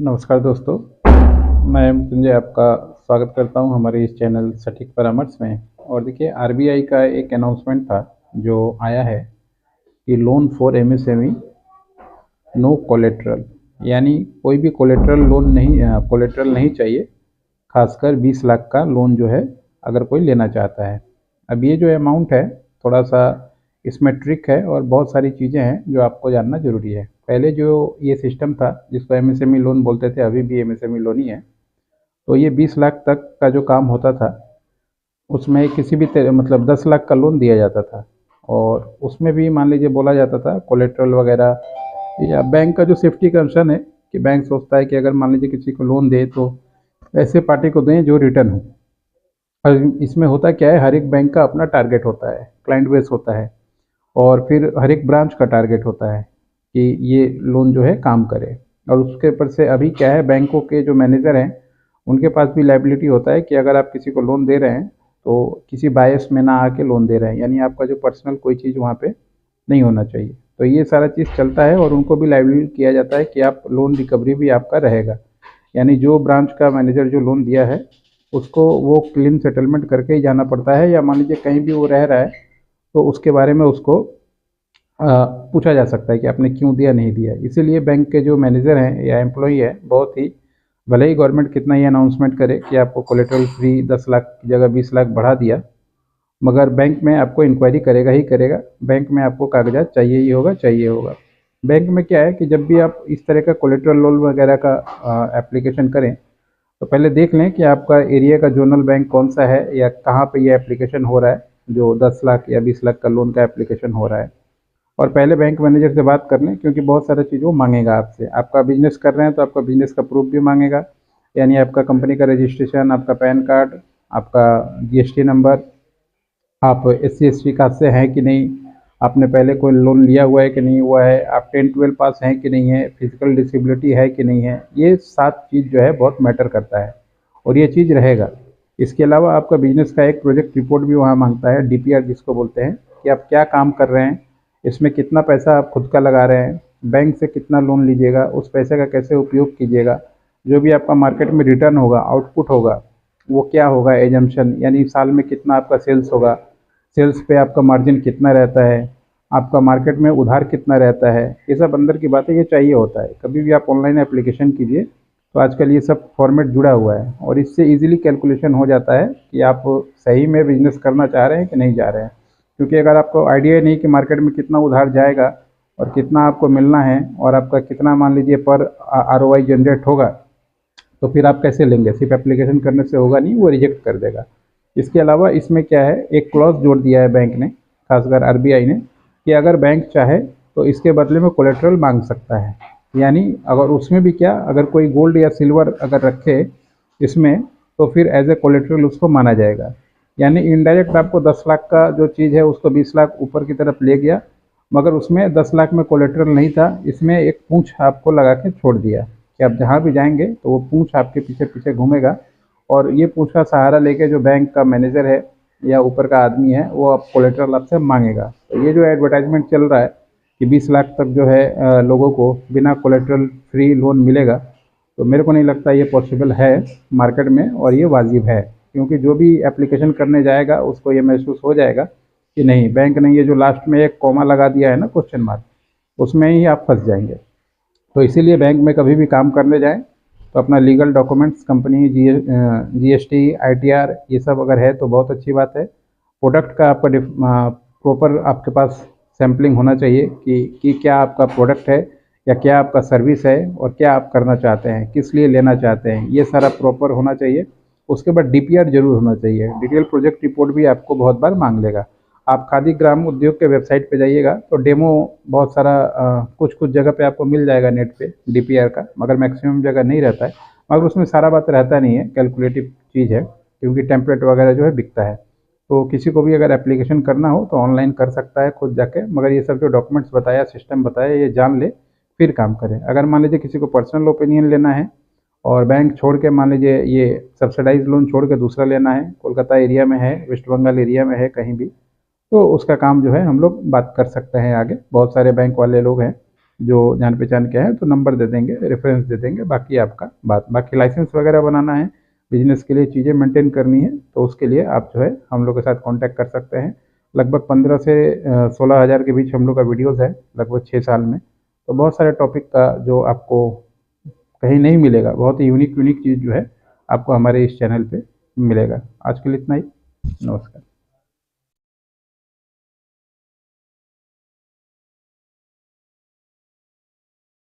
नमस्कार दोस्तों, मैं मृत्युंजय आपका स्वागत करता हूं हमारे इस चैनल सटीक परामर्श में। और देखिए, आरबीआई का एक अनाउंसमेंट था जो आया है कि loan for MSME no collateral, यानी कोई भी कोलेट्रल नहीं चाहिए। खासकर 20 लाख का लोन जो है अगर कोई लेना चाहता है। अब ये जो अमाउंट है थोड़ा सा इसमें ट्रिक है और बहुत सारी चीज़ें हैं जो आपको जानना ज़रूरी है। पहले जो ये सिस्टम था जिसको एमएसएमई लोन बोलते थे, अभी भी एमएसएमई लोन ही है, तो ये 20 लाख तक का जो काम होता था उसमें किसी भी मतलब 10 लाख का लोन दिया जाता था। और उसमें भी मान लीजिए बोला जाता था कोलेट्रल वगैरह, या बैंक का जो सेफ्टी कंसर्न है कि बैंक सोचता है कि अगर मान लीजिए किसी को लोन दे तो ऐसे पार्टी को दें जो रिटर्न हो। और इसमें होता क्या है, हर एक बैंक का अपना टारगेट होता है, क्लाइंट बेस होता है, और फिर हर एक ब्रांच का टारगेट होता है कि ये लोन जो है काम करे। और उसके ऊपर से अभी क्या है, बैंकों के जो मैनेजर हैं उनके पास भी लाइबिलिटी होता है कि अगर आप किसी को लोन दे रहे हैं तो किसी बायस में ना आके लोन दे रहे हैं, यानी आपका जो पर्सनल कोई चीज़ वहाँ पे नहीं होना चाहिए। तो ये सारा चीज़ चलता है और उनको भी लाइबिलिटी किया जाता है कि आप लोन रिकवरी भी आपका रहेगा, यानी जो ब्रांच का मैनेजर जो लोन दिया है उसको वो क्लीन सेटलमेंट करके ही जाना पड़ता है। या मान लीजिए कहीं भी वो रह रहा है तो उसके बारे में उसको पूछा जा सकता है कि आपने क्यों दिया नहीं दिया। इसीलिए बैंक के जो मैनेजर हैं या एम्प्लॉई है, बहुत ही भले ही गवर्नमेंट कितना ही अनाउंसमेंट करे कि आपको कोलेट्रल फ्री 10 लाख की जगह 20 लाख बढ़ा दिया, मगर बैंक में आपको इंक्वायरी करेगा ही करेगा। बैंक में आपको कागजात चाहिए ही होगा, चाहिए होगा। बैंक में क्या है कि जब भी आप इस तरह का कोलेट्रल लोन वगैरह का एप्लीकेशन करें तो पहले देख लें कि आपका एरिया का जोनल बैंक कौन सा है या कहाँ पे ये एप्लीकेशन हो रहा है, जो 10 लाख या 20 लाख का लोन का एप्लीकेशन हो रहा है। और पहले बैंक मैनेजर से बात कर लें, क्योंकि बहुत सारा चीज़ वो मांगेगा आपसे। आपका बिजनेस कर रहे हैं तो आपका बिजनेस का प्रूफ भी मांगेगा, यानी आपका कंपनी का रजिस्ट्रेशन, आपका पैन कार्ड, आपका जीएसटी नंबर, आप एससी एसटी कास्ट से हैं कि नहीं, आपने पहले कोई लोन लिया हुआ है कि नहीं हुआ है, आप 10-12 पास हैं कि नहीं है, फिजिकल डिसेबिलिटी है कि नहीं है। ये 7 चीज़ जो है बहुत मैटर करता है और ये चीज़ रहेगा। इसके अलावा आपका बिजनेस का एक प्रोजेक्ट रिपोर्ट भी वहाँ मांगता है, डीपीआर जिसको बोलते हैं, कि आप क्या काम कर रहे हैं, इसमें कितना पैसा आप खुद का लगा रहे हैं, बैंक से कितना लोन लीजिएगा, उस पैसे का कैसे उपयोग कीजिएगा, जो भी आपका मार्केट में रिटर्न होगा, आउटपुट होगा, वो क्या होगा, एजम्पशन, यानी साल में कितना आपका सेल्स होगा, सेल्स पे आपका मार्जिन कितना रहता है, आपका मार्केट में उधार कितना रहता है, ये सब अंदर की बातें ये चाहिए होता है। कभी भी आप ऑनलाइन एप्लीकेशन कीजिए तो आजकल ये सब फॉर्मेट जुड़ा हुआ है और इससे इजीली कैलकुलेशन हो जाता है कि आप सही में बिजनेस करना चाह रहे हैं कि नहीं जा रहे हैं। क्योंकि अगर आपको आइडिया ही नहीं कि मार्केट में कितना उधार जाएगा और कितना आपको मिलना है और आपका कितना मान लीजिए पर आरओआई जनरेट होगा, तो फिर आप कैसे लेंगे। सिर्फ एप्लीकेशन करने से होगा नहीं, वो रिजेक्ट कर देगा। इसके अलावा इसमें क्या है, एक क्लॉज जोड़ दिया है बैंक ने, खासकर आरबीआई ने, कि अगर बैंक चाहे तो इसके बदले में कोलेट्रल मांग सकता है। यानी अगर उसमें भी क्या, अगर कोई गोल्ड या सिल्वर अगर रखे इसमें तो फिर एज ए कोलेट्रल उसको माना जाएगा। यानी इनडायरेक्ट आपको 10 लाख का जो चीज़ है उसको 20 लाख ऊपर की तरफ ले गया, मगर उसमें 10 लाख में कोलेट्रल नहीं था, इसमें एक पूंछ आपको लगा के छोड़ दिया कि आप जहाँ भी जाएंगे तो वो पूंछ आपके पीछे पीछे घूमेगा। और ये पूंछ का सहारा लेके जो बैंक का मैनेजर है या ऊपर का आदमी है वो आप कोलेट्रल आपसे मांगेगा। तो ये जो एडवर्टाइजमेंट चल रहा है कि 20 लाख तक जो है लोगों को बिना कोलेट्रल फ्री लोन मिलेगा, तो मेरे को नहीं लगता ये पॉसिबल है मार्केट में और ये वाजिब है। क्योंकि जो भी एप्लीकेशन करने जाएगा उसको ये महसूस हो जाएगा कि नहीं, बैंक ने ये जो लास्ट में एक कॉमा लगा दिया है ना, क्वेश्चन मार्क, उसमें ही आप फंस जाएंगे। तो इसीलिए बैंक में कभी भी काम करने जाएं तो अपना legal documents, company GST, ITR, ये सब अगर है तो बहुत अच्छी बात है। प्रोडक्ट का आपका प्रॉपर आपके पास सैम्पलिंग होना चाहिए कि क्या आपका प्रोडक्ट है या क्या आपका सर्विस है और क्या आप करना चाहते हैं, किस लिए लेना चाहते हैं, ये सारा प्रॉपर होना चाहिए। उसके बाद डीपीआर जरूर होना चाहिए, डिटेल प्रोजेक्ट रिपोर्ट भी आपको बहुत बार मांग लेगा। आप खादी ग्राम उद्योग के वेबसाइट पे जाइएगा तो डेमो बहुत सारा कुछ कुछ जगह पे आपको मिल जाएगा नेट पे डीपीआर का, मगर मैक्सिमम जगह नहीं रहता है। मगर उसमें सारा बात रहता नहीं है, कैलकुलेटिव चीज़ है, क्योंकि टेम्पलेट वगैरह जो है बिकता है। तो किसी को भी अगर एप्लीकेशन करना हो तो ऑनलाइन कर सकता है खुद जाके, मगर ये सब जो डॉक्यूमेंट्स बताया, सिस्टम बताया, ये जान ले फिर काम करें। अगर मान लीजिए किसी को पर्सनल ओपिनियन लेना है और बैंक छोड़ के, मान लीजिए ये सब्सिडाइज लोन छोड़ के दूसरा लेना है, कोलकाता एरिया में है, वेस्ट बंगाल एरिया में है, कहीं भी, तो उसका काम जो है हम लोग बात कर सकते हैं आगे। बहुत सारे बैंक वाले लोग हैं जो जान पहचान के हैं तो नंबर दे देंगे, रेफरेंस दे देंगे, बाकी आपका बाकी लाइसेंस वगैरह बनाना है, बिजनेस के लिए चीज़ें मेंटेन करनी है, तो उसके लिए आप जो है हम लोग के साथ कांटेक्ट कर सकते हैं। लगभग 15 से 16 हज़ार के बीच हम लोग का वीडियोज़ है लगभग 6 साल में। तो बहुत सारे टॉपिक का जो आपको कहीं नहीं मिलेगा, बहुत ही यूनिक यूनिक चीज़ जो है आपको हमारे इस चैनल पे मिलेगा। आज के लिए इतना ही। नमस्कार।